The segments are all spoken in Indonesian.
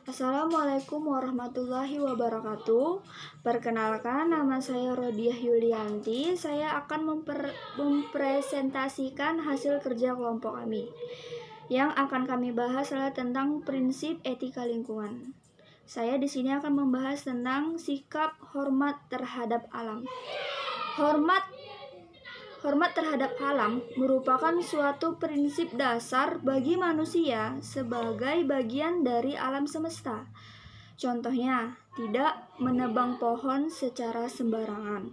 Assalamualaikum warahmatullahi wabarakatuh. Perkenalkan, nama saya Rodiah Yulianti. Saya akan mempresentasikan hasil kerja kelompok kami. Yang akan kami bahas adalah tentang prinsip etika lingkungan. Saya di sini akan membahas tentang sikap hormat terhadap alam. Hormat terhadap alam merupakan suatu prinsip dasar bagi manusia sebagai bagian dari alam semesta. Contohnya, tidak menebang pohon secara sembarangan,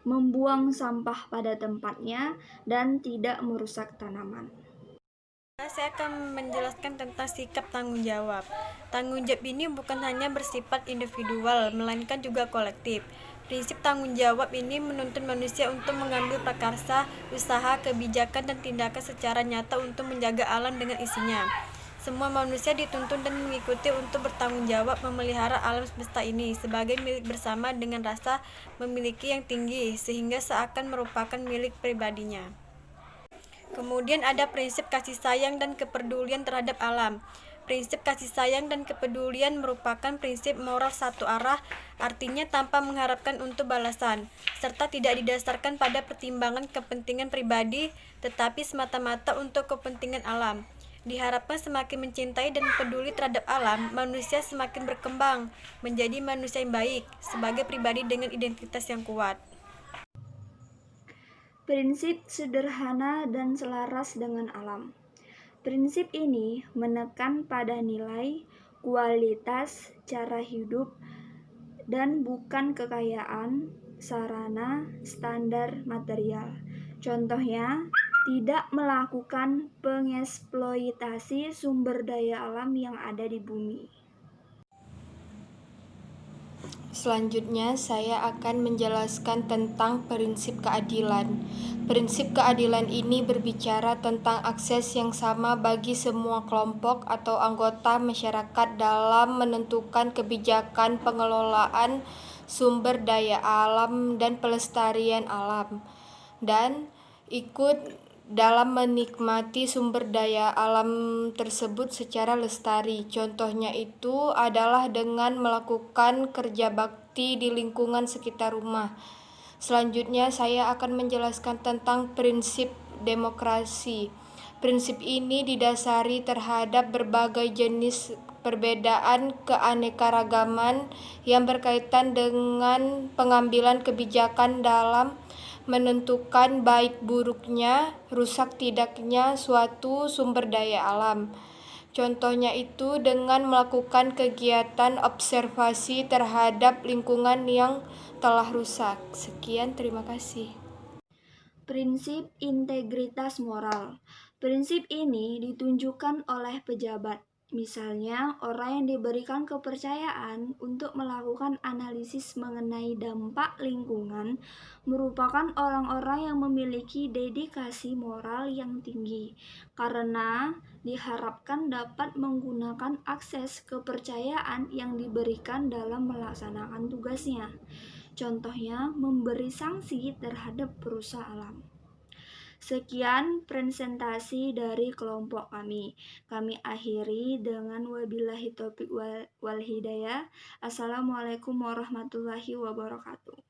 membuang sampah pada tempatnya, dan tidak merusak tanaman. Saya akan menjelaskan tentang sikap tanggung jawab. Tanggung jawab ini bukan hanya bersifat individual, melainkan juga kolektif. Prinsip tanggung jawab ini menuntut manusia untuk mengambil prakarsa, usaha, kebijakan, dan tindakan secara nyata untuk menjaga alam dengan isinya. Semua manusia dituntut dan mengikuti untuk bertanggung jawab memelihara alam semesta ini sebagai milik bersama dengan rasa memiliki yang tinggi, sehingga seakan merupakan milik pribadinya. Kemudian ada prinsip kasih sayang dan kepedulian terhadap alam. Prinsip kasih sayang dan kepedulian merupakan prinsip moral satu arah, artinya tanpa mengharapkan untuk balasan, serta tidak didasarkan pada pertimbangan kepentingan pribadi, tetapi semata-mata untuk kepentingan alam. Diharapkan semakin mencintai dan peduli terhadap alam, manusia semakin berkembang, menjadi manusia yang baik, sebagai pribadi dengan identitas yang kuat. Prinsip sederhana dan selaras dengan alam. Prinsip ini menekan pada nilai, kualitas, cara hidup, dan bukan kekayaan, sarana, standar material. Contohnya, tidak melakukan pengeksploitasi sumber daya alam yang ada di bumi. Selanjutnya, saya akan menjelaskan tentang prinsip keadilan. Prinsip keadilan ini berbicara tentang akses yang sama bagi semua kelompok atau anggota masyarakat dalam menentukan kebijakan pengelolaan sumber daya alam dan pelestarian alam, dan ikut dalam menikmati sumber daya alam tersebut secara lestari. Contohnya itu adalah dengan melakukan kerja bakti di lingkungan sekitar rumah. Selanjutnya, saya akan menjelaskan tentang prinsip demokrasi. Prinsip ini didasari terhadap berbagai jenis perbedaan keanekaragaman yang berkaitan dengan pengambilan kebijakan dalam menentukan baik buruknya, rusak tidaknya suatu sumber daya alam. Contohnya itu dengan melakukan kegiatan observasi terhadap lingkungan yang telah rusak. Sekian, terima kasih. Prinsip integritas moral. Prinsip ini ditunjukkan oleh pejabat. Misalnya, orang yang diberikan kepercayaan untuk melakukan analisis mengenai dampak lingkungan merupakan orang-orang yang memiliki dedikasi moral yang tinggi, karena diharapkan dapat menggunakan akses kepercayaan yang diberikan dalam melaksanakan tugasnya. Contohnya, memberi sanksi terhadap perusak alam. Sekian presentasi dari kelompok kami. Kami akhiri dengan wabillahi taufiq wal hidayah. Assalamualaikum warahmatullahi wabarakatuh.